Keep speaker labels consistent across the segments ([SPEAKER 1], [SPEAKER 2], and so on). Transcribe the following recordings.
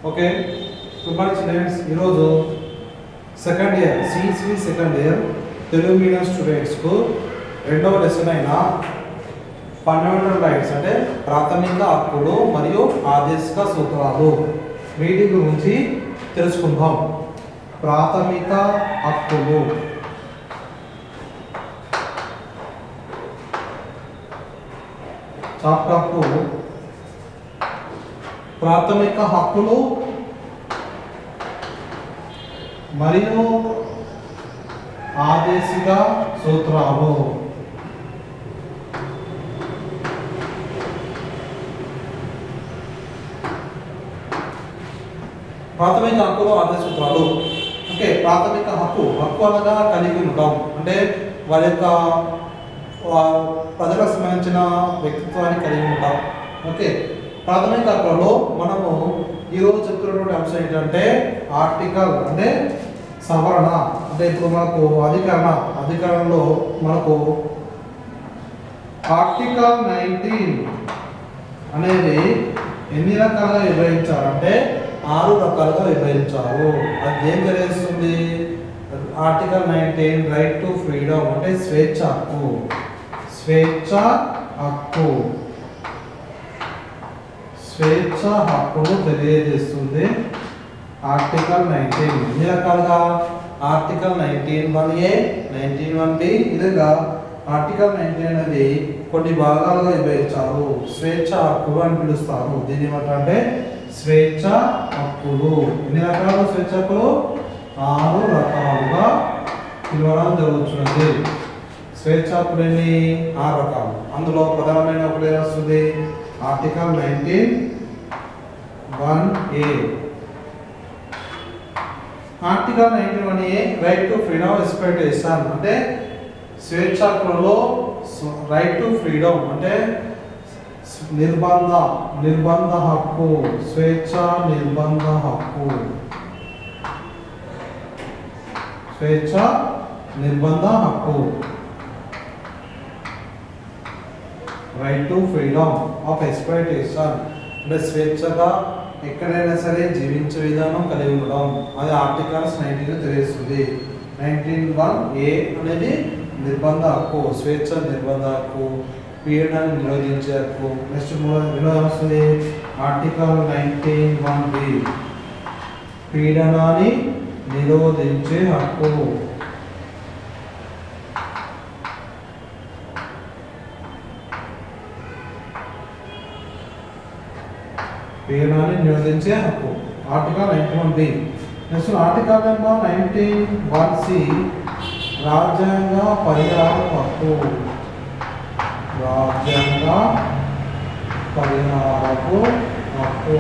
[SPEAKER 1] Okay good morning students. ఈరోజు second year CEC second year Telugu medium స్టూడెంట్స్కు రెండవ lesson అయిన ఫండమెంటల్ రైట్స్ అంటే ప్రాథమిక హక్కులు మరియు ఆదేశిక సూత్రాలు వీటి గురించి తెలుసుకుందాం. ప్రాథమిక హక్కులు చాప్టర్ 2 ప్రాథమిక హక్కులు మరియు ఆదేశిక సూత్రాలు. ప్రాథమిక హక్కులు ఆదేశ సూత్రాలు. ఓకే, ప్రాథమిక హక్కు అనగా కలిగి ఉంటాం అంటే వారి యొక్క ప్రజలకు సంబంధించిన వ్యక్తిత్వాన్ని కలిగి ఉంటాం. ఓకే, ప్రాథమిక హక్కులలో మనము ఈరోజు చెప్తున్నటువంటి అంశం ఏంటంటే ఆర్టికల్ అంటే సవరణ. అంటే ఇప్పుడు మనకు అధికరణలో మనకు ఆర్టికల్ 19 అనేది ఎన్ని రకాలుగా విభజించారంటే 6 రకాలుగా విభజించారు. అది ఏం తెలియజేస్తుంది? ఆర్టికల్ 19 రైట్ టు ఫ్రీడమ్ అంటే స్వేచ్ఛ హక్కును తెలియజేస్తుంది. ఆర్టికల్ 19 ఎన్ని రకాలుగా? ఆర్టికల్ 19(1)(a), 19(1)(b) ఇదిగా ఆర్టికల్ 19 అనేది కొన్ని భాగాలుగా విభజించారు. స్వేచ్ఛ హక్కులు అని పిలుస్తారు. దీని ఏమంటే స్వేచ్ఛ హక్కులు. ఎన్ని రకాలు స్వేచ్ఛ హక్కులు? 6 రకాలుగా పిలవడం జరుగుతున్నది. స్వేచ్ఛ హక్కులు ఎన్ని? 6 రకాలు. అందులో ప్రధానమైన ఒకటి వస్తుంది article 19(1)(a). Article 19(1)(a) right to freedom expectation అంటే స్వేచ్ఛ హక్కులలో రైట్ టు ఫ్రీడమ్ అంటే నిర్బంధ హక్కు, స్వేచ్ఛ నిర్బంధ హక్కు, స్వేచ్ఛ నిర్బంధ హక్కు, right to freedom of exploitation అంటే స్వేచ్ఛగా ఎక్కడైనా సరే జీవించే విధానం కలిగి ఉండడం. అది ఆర్టికల్స్ 19 తెలియజేస్తుంది. 19(1)(a) అనేది నిర్బంధ హక్కు, స్వేచ్ఛ నిర్బంధ హక్కు, పీడనాన్ని నిరోధించే హక్కు. నెక్స్ట్ వస్తుంది ఆర్టికల్ 19(1)(b) పీడనాన్ని నిరోధించే హక్కు. పీడనాన్ని నిరోధించే హక్కు article 19(1)(b). Next article number 19(1)(c) రాజ్యాంగ పరిహార హక్కు. రాజ్యాంగ పరిహారపు హక్కు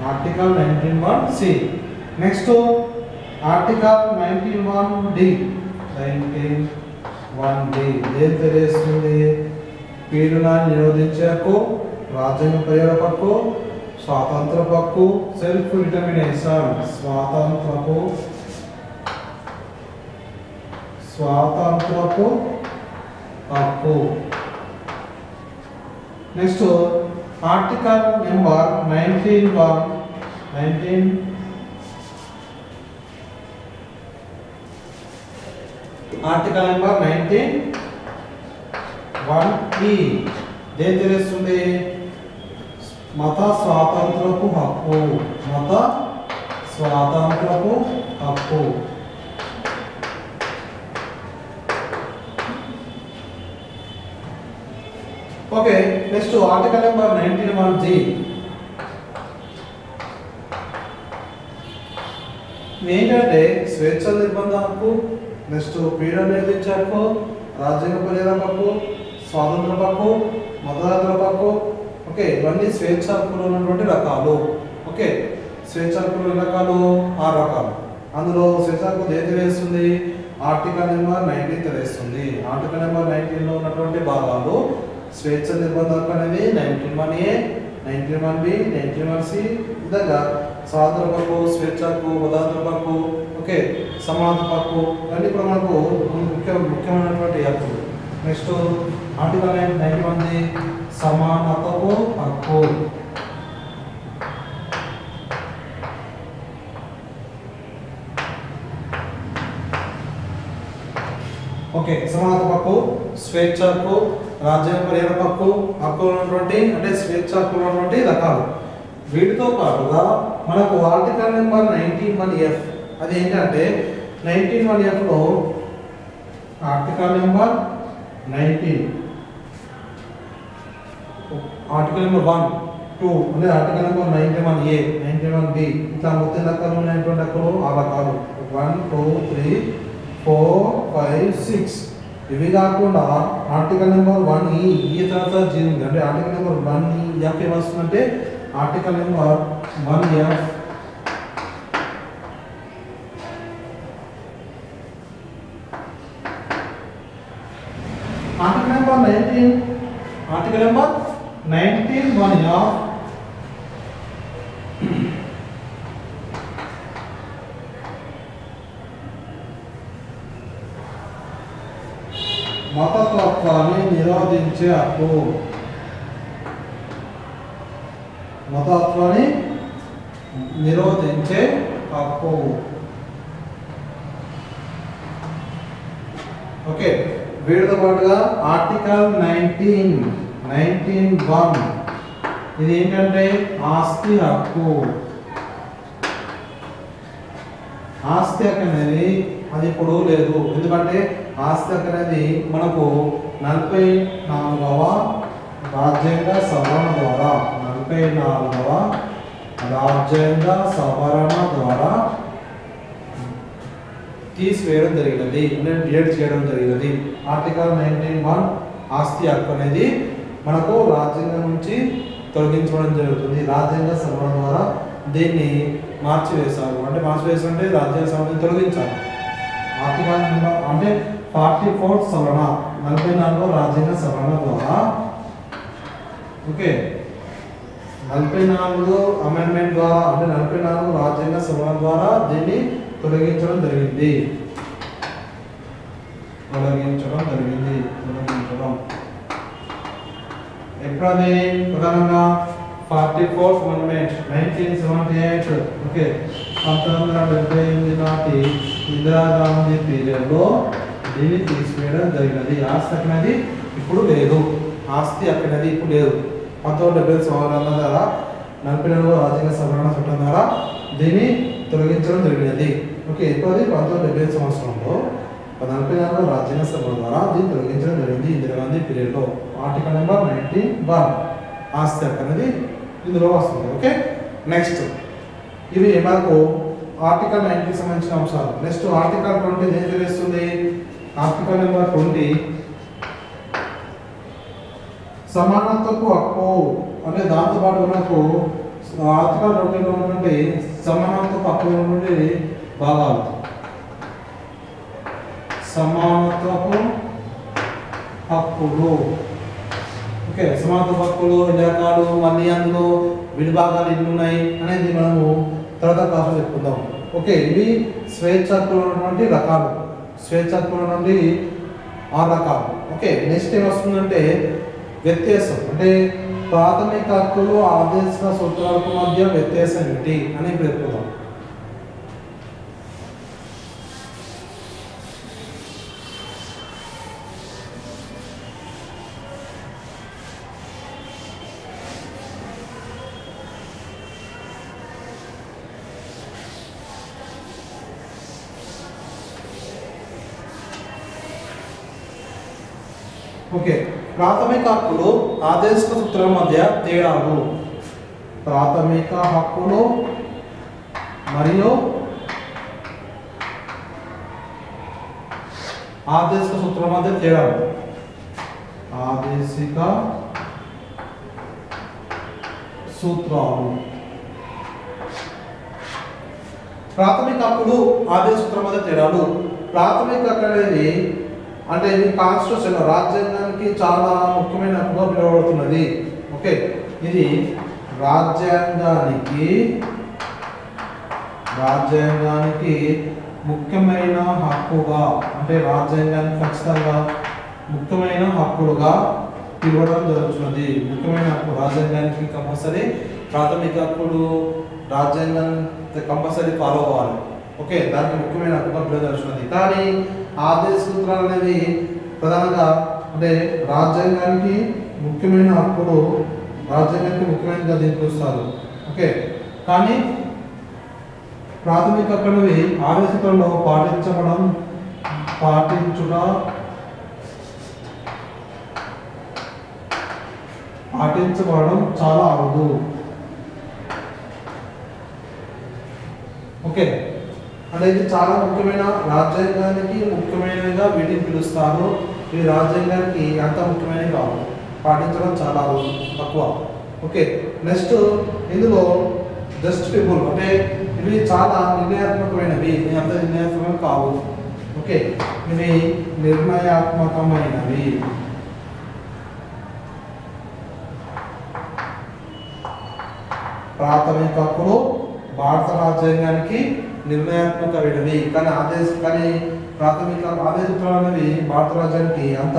[SPEAKER 1] article 19(1)(c). Next article 19(1)(d). 19(1)(d) ఏం తెలియజేస్తుంది? పీడనాన్ని నిరోధించే హక్కు, రాజ్యాంగ పరిహార హక్కు, స్వాతంత్ర హక్కు, సెల్ఫ్ డిటర్మినేషన్ స్వాతంత్రపు హక్కు. Next article number 19(1)(19) article number 19(1)(e) దేని తెలుస్తుంది? మత స్వాతంత్రపు హక్కు. Okay, next article number 19(1)(g) ఏంటంటే స్వేచ్ఛ నిర్బంధ హక్కు, నెక్స్ట్ పీడన నిరోధించే హక్కు, రాజ్యాంగ పరిహార హక్కు, స్వాతంత్ర హక్కు, మతాంతర హక్కు. ఓకే, ఇవన్నీ స్వేచ్ఛ హక్కులు ఉన్నటువంటి రకాలు. ఓకే, స్వేచ్ఛ హక్కులు రకాలు 6 రకాలు. అందులో స్వేచ్ఛ హక్కు ఏది తెలియజేస్తుంది? ఆర్టికల్ నెంబర్ 19 తెలియజేస్తుంది. ఆర్టికల్ నెంబర్ 19లో ఉన్నటువంటి భాగాలు స్వేచ్ఛ నిర్బంధ హక్కు అనేది 19(1)(a), 19(1)(b), 19(1)(c విధంగా స్వాతంత్ర హక్కు, స్వేచ్ఛ హక్కు, మతాంతర హక్కు, ఓకే సమానత్వ హక్కు ఇవన్నీ కూడా మనకు ముఖ్యమైనటువంటి హక్కులు. నెక్స్ట్ ఆర్టికల్ 91 సమానత్వపు హక్కు. ఓకే, సమానత్వ హక్కు, స్వేచ్ఛ హక్కు, రాజ్యాంగపరమైన హక్కు, హక్కులు ఉన్నటువంటి అంటే స్వేచ్ఛ హక్కులు ఉన్నటువంటి రకాలు. వీటితో పాటుగా మనకు ఆర్టికల్ నెంబర్ 19(1)(f) అది ఏంటంటే 19(1)(f)లో ఆర్టికల్ నెంబర్ 19 ఆర్టికల్ నెంబర్ 1, 2 అంటే ఆర్టికల్ నెంబర్ 91(a), 91(b) ఇట్లా మొత్తం రకాలు ఉన్నటువంటి హక్కులు ఆ రకాలు 1, 2, 3, 4, 5, 6. ఇవి కాకుండా ఆర్టికల్ నెంబర్ 1(e) ఈ తర్వాత జీ ఉంది అంటే ఆర్టికల్ నెంబర్ 1(e)(f) ఏమొస్తుందంటే article number 1(f) article number 19 article number 19(1)(f) మతతత్వాన్ని నిరోధించే హక్కు. మతతత్వాన్ని నిరోధించే హక్కు. ఓకే, వీటితో పాటుగా ఆర్టికల్ 19(1) ఇది ఏంటంటే ఆస్తి హక్కు. ఆస్తి హక్కు అనేది అది ఇప్పుడు లేదు, ఎందుకంటే ఆస్తి హక్కు అనేది మనకు 44వ రాజ్యాంగ సవరణ ద్వారా 44వ రాజ్యాంగ సవరణ ద్వారా తీసివేయడం జరిగినది, డిలీట్ చేయడం జరిగినది. ఆర్టికల్ 19(1) ఆస్తి హక్కు అనేది మనకు రాజ్యాంగం నుంచి తొలగించడం జరుగుతుంది. రాజ్యాంగ సవరణ ద్వారా దీన్ని మార్చివేశారు. అంటే మార్చివేసారంటే రాజ్యాంగ సవరణ తొలగించారు. ఆర్టికల్ అంటే 44 సవరణ 44వ రాజ్యాంగ సవరణ ద్వారా ఓకే 44 అమెండ్మెంట్ ద్వారా అంటే 44 రాజ్యాంగ సవరణ ద్వారా దీన్ని తొలగించడం జరిగింది. ఎప్పుడది ప్రధానంగా 44th అమెండ్మెంట్ 1978 ఓకే 1978 నాటి ఇందిరాగాంధీ పీరియడ్లో దీన్ని తీసివేయడం జరిగినది. ఆస్తి అనేది ఇప్పుడు లేదు. ఆస్తి అక్కడది ఇప్పుడు లేదు. 1970 సవరణ ద్వారా 44వ రాజ్యాంగ సవరణ చట్టం ద్వారా దీన్ని తొలగించడం జరిగినది. ఓకే, ఇప్పుడు 1970 సంవత్సరంలో 44వ రాజ్యాంగ సవరణ ద్వారా దీన్ని తొలగించడం జరిగింది ఇందిరాగాంధీ పీరియడ్లో. ఆర్టికల్ నెంబర్ 19(1) ఆస్తి హక్కు అనేది ఇందులో వస్తుంది. ఓకే, నెక్స్ట్ ఇవి మనకు ఆర్టికల్ 19 సంబంధించిన అంశాలు. నెక్స్ట్ ఆర్టికల్ 20 ఏం తెలుస్తుంది? ఆర్టికల్ నెంబర్ 20 సమానత్వపు హక్కు అంటే దాంతోపాటు మనకు ఆర్టికల్ 20లో ఉన్నటువంటి సమానత్వపు హక్కు నుండి భాగాలు. సమానత్వపు హక్కులు ఓకే, సమానత్వపు హక్కులు ఎన్ని రకాలు, మళ్ళీ అందులో విడిభాగాలు ఎన్ని ఉన్నాయి అనేది మనము తర్వాత క్లాసులో చెప్పుకుందాం. ఓకే, ఇవి స్వేచ్ఛ హక్కులు ఉన్నటువంటి రకాలు. స్వేచ్ఛ హక్కుల నుండి 6 రకాలు. ఓకే, నెక్స్ట్ ఏమొస్తుందంటే వ్యత్యాసం అంటే ప్రాథమిక హక్కులు ఆదేశిక సూత్రాలకు మధ్య వ్యత్యాసం ఏంటి అని చెప్పుకుందాం. ఓకే, ప్రాథమిక హక్కులు ఆదేశిక సూత్రాల మధ్య తేడాలు. ప్రాథమిక హక్కులు మరియు ఆదేశిక సూత్రాల మధ్య తేడాలు. ఆదేశిక సూత్రాలు. ప్రాథమిక హక్కులు ఆదేశిక సూత్రాల మధ్య తేడాలు. ప్రాథమిక హక్కు అనేది అంటే ఇది కాన్స్టిట్యూషన్ రాజ్యాంగానికి చాలా ముఖ్యమైన హక్కుగా పిలువబడుతున్నది. ఓకే, ఇది రాజ్యాంగానికి ముఖ్యమైన హక్కుగా అంటే రాజ్యాంగానికి ఖచ్చితంగా ముఖ్యమైన హక్కులుగా పిలవడం జరుగుతున్నది. ముఖ్యమైన హక్కు రాజ్యాంగానికి కంపల్సరీ ప్రాథమిక హక్కులు రాజ్యాంగం కంపల్సరీ ఫాలో అవ్వాలి. ఓకే, దానికి ముఖ్యమైన హక్కుగా పిలవడం జరుగుతున్నది. కానీ ఆదేశ సూత్రాలు అనేవి ప్రధానంగా అంటే రాజ్యాంగానికి ముఖ్యమైన హక్కులు, రాజ్యాంగానికి ముఖ్యమైనగా దీన్ని పిలుస్తారు. ఓకే, కానీ ప్రాథమిక హక్కులవి ఆదేశ సూత్రాల్లో పాటించబడడం చాలా అరుదు. ఓకే, అంటే ఇది చాలా ముఖ్యమైన, రాజ్యాంగానికి ముఖ్యమైనవిగా వీటిని పిలుస్తారు. ఈ రాజ్యాంగానికి అంత ముఖ్యమైనవి కావు, పాటించడం చాలా తక్కువ. ఓకే, నెక్స్ట్ ఇందులో జస్టిఫిబుల్ అంటే ఇవి చాలా నిర్ణయాత్మకమైనవి, అంత నిర్ణయాత్మకం కావు. ఓకే, ఇవి నిర్ణయాత్మకమైనవి. ప్రాథమిక హక్కులు భారత రాజ్యాంగానికి నిర్ణయాత్మకమైనవి, కానీ ప్రాథమిక ఆదేశ సూత్రాలు అనేవి భారత రాజ్యానికి అంత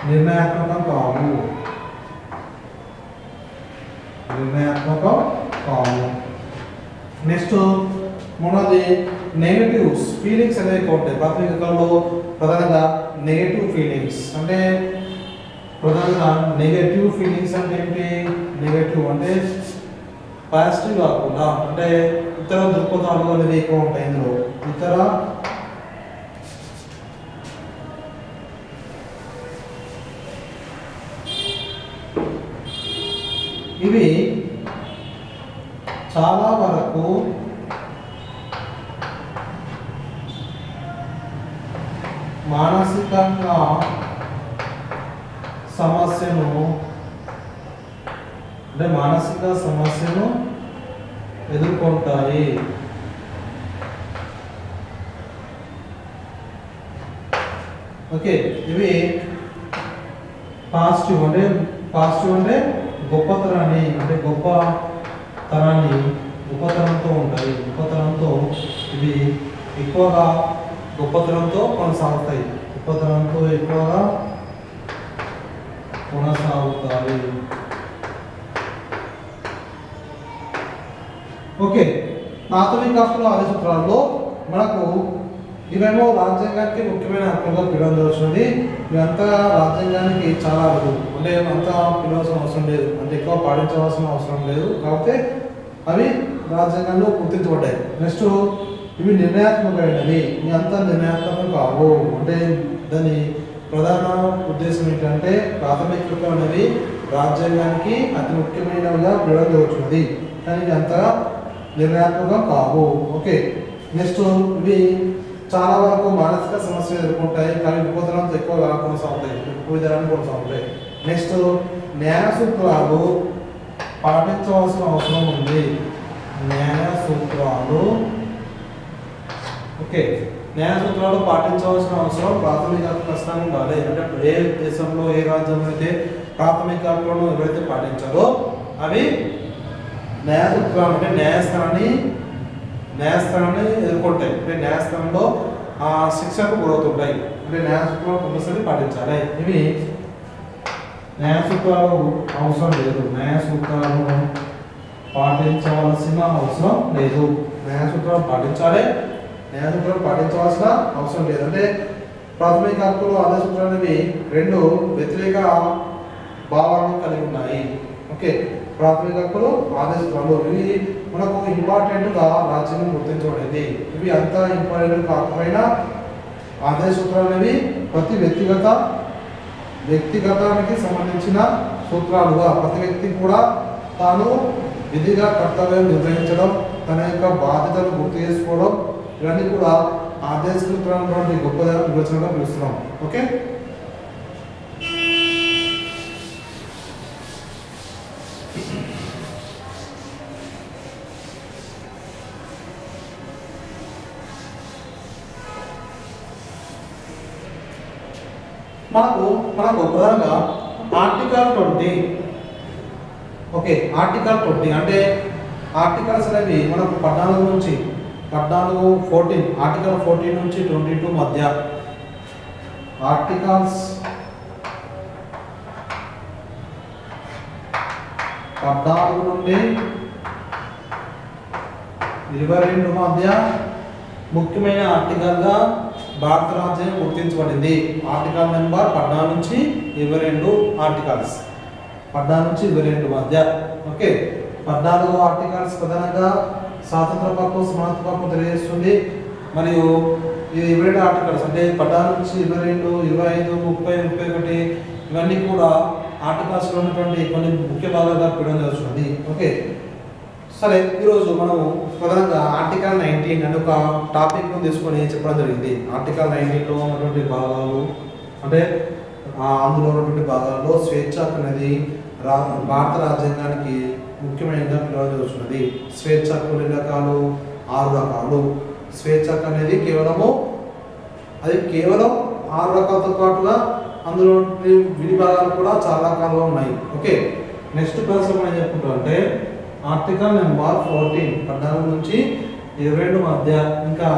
[SPEAKER 1] నిర్ణయాత్మకం కావు. నెక్స్ట్ మూడవది నెగటివ్స్, ఫీలింగ్స్ అనేవి ఉంటాయి ప్రాథమిక హక్కుల్లో. ప్రధానంగా నెగటివ్ ఫీలింగ్స్ అంటే నెగటివ్ ఫీలింగ్స్ అంటే ఏంటి? నెగటివ్ అంటే పాజిటివ్ కాకుండా అంటే ఇతర దృక్పథాలు అనేవి ఎక్కువ ఉంటాయి ఇందులో. ఇవి చాలా వరకు మానసికంగా మానసిక సమస్యను ఎదుర్కొంటాయి. ఓకే, ఇవి పాజిటివ్ అంటే గొప్పతనంతో ఉంటాయి. గొప్పతనంతో ఇవి ఎక్కువగా గొప్పతనంతో కొనసాగుతాయి. ఓకే, ప్రాథమిక హక్కుల ఆదేశ సూత్రాల్లో మనకు ఇవేమో రాజ్యాంగానికి ముఖ్యమైన హక్కులుగా పిలువవలసినది. ఇవంతా రాజ్యాంగానికి చాలా అరుదు, అంటే అంతా పిలవాల్సిన అవసరం లేదు, అంటే ఎక్కువ పాటించవలసిన అవసరం లేదు, కాకపోతే అవి రాజ్యాంగంలో గుర్తించబడ్డాయి. నెక్స్ట్ ఇవి నిర్ణయాత్మకమైనవి, ఇవి అంతా నిర్ణయాత్మకం కావు. అంటే దాని ప్రధాన ఉద్దేశం ఏంటంటే ప్రాథమిక హక్కులు అనేవి రాజ్యాంగానికి అతి ముఖ్యమైనవిగా పిలువవలసినది, కానీ ఇవి అంతగా నిర్ణయాత్మకం కావు. ఓకే, నెక్స్ట్ ఇవి చాలా వరకు మానసిక సమస్యలు ఎదుర్కొంటాయి, కానీ విపోతనంతో ఎక్కువగా కొనసాగుతాయి. నెక్స్ట్ న్యాయ సూత్రాలు పాటించవలసిన అవసరం ఉంది. న్యాయ సూత్రాలు పాటించవలసిన అవసరం ప్రాథమిక హక్కు ఖచ్చితంగా ఉండాలి. అంటే ఏ దేశంలో ఏ రాజ్యంలో అయితే ప్రాథమిక హక్కులను ఎవరైతే పాటించారో అవి న్యాయ సూత్రాలు అంటే న్యాయస్థానాన్ని ఎదుర్కొంటాయి. అంటే న్యాయస్థానంలో శిక్షకు గురవుతుంటాయి. అంటే న్యాయ సూత్రాలు కంపల్సరీ పాటించాలి. ఇవి న్యాయ సూత్రాలు అవసరం లేదు, న్యాయ సూత్రాలు పాటించవలసిన అవసరం లేదు. న్యాయ సూత్రాలు పాటించాలి, న్యాయ సూత్రాలు పాటించవలసిన అవసరం లేదు. అంటే ప్రాథమిక హక్కులు ఆదేశ సూత్రాలు అనేవి రెండు వ్యతిరేక భావాలను కలిగి ఉన్నాయి. ఓకే, ప్రాథమిక హక్కులు ఆదేశ సూత్రాలు ఇవి మనకు ఇంపార్టెంట్గా రాజ్యాంగం గుర్తించబడింది. ఇవి అంత ఇంపార్టెంట్ కాకపోయినా ఆదేశ సూత్రాలు అనేవి ప్రతి వ్యక్తిగతానికి సంబంధించిన సూత్రాలుగా ప్రతి వ్యక్తి కూడా తాను విధిగా కర్తవ్యం నిర్వహించడం, తన యొక్క బాధ్యతను గుర్తు చేసుకోవడం, ఇవన్నీ కూడా ఆదేశ సూత్రాలు గొప్ప నిర్వచనంగా పిలుస్తున్నాం. ఓకే, మనకు ప్రధానంగా ఆర్టికల్ 20. ఓకే, ఆర్టికల్ 20 అంటే ఆర్టికల్స్ అనేవి మనకు 14 ఆర్టికల్ 14 నుంచి 22 మధ్య ఆర్టికల్స్ 14 నుండి 22 మధ్య ముఖ్యమైన ఆర్టికల్గా భారత రాజ్యాంగం గుర్తించబడింది. ఆర్టికల్ నెంబర్ 14 నుంచి 22 ఆర్టికల్స్ 14 నుంచి 22 మధ్య. ఓకే, 14వ ఆర్టికల్స్ ప్రధానంగా స్వాతంత్ర హక్కు సమానత్వ హక్కు తెలియజేస్తుంది. మరియు ఇది 22 ఆర్టికల్స్ అంటే 14 నుంచి 22, 25, 30, 31 ఇవన్నీ కూడా ఆర్టికల్స్లో ఉన్నటువంటి కొన్ని ముఖ్య భాగాలుగా పిలవడం జరుగుతుంది. ఓకే, సరే ఈరోజు మనము ప్రధానంగా ఆర్టికల్ 19 అనే ఒక టాపిక్ను తీసుకొని చెప్పడం జరిగింది. ఆర్టికల్ 19లో ఉన్నటువంటి భాగాలు అంటే అందులో ఉన్నటువంటి భాగాల్లో స్వేచ్ఛ హక్కు అనేది భారత రాజ్యాంగానికి ముఖ్యమైనదిగా పిలవడం జరుగుతున్నది. స్వేచ్ఛ హక్కు 2 రకాలు, 6 రకాలు. స్వేచ్ఛ హక్కు అనేది కేవలం 6 రకాలతో పాటుగా అందులో విడి భాగాలు కూడా చాలా రకాలుగా ఉన్నాయి. ఓకే, నెక్స్ట్ క్లాస్ మనం ఏం చెప్పుకుంటాం అంటే ఆర్టికల్ నెంబర్ 14 నుంచి 22 మధ్య ఇంకా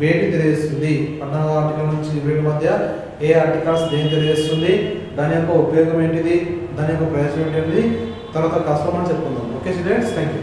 [SPEAKER 1] వేటి తెలియజేస్తుంది. 14వ ఆర్టికల్ నుంచి 22 మధ్య ఏ ఆర్టికల్స్ దేని తెలియజేస్తుంది, దాని యొక్క ఉపయోగం ఏంటిది, దాని యొక్క ప్రయోజనం ఏంటిది తర్వాత క్లాస్లో మనం చెప్పుకుందాం. Okay students, thank you.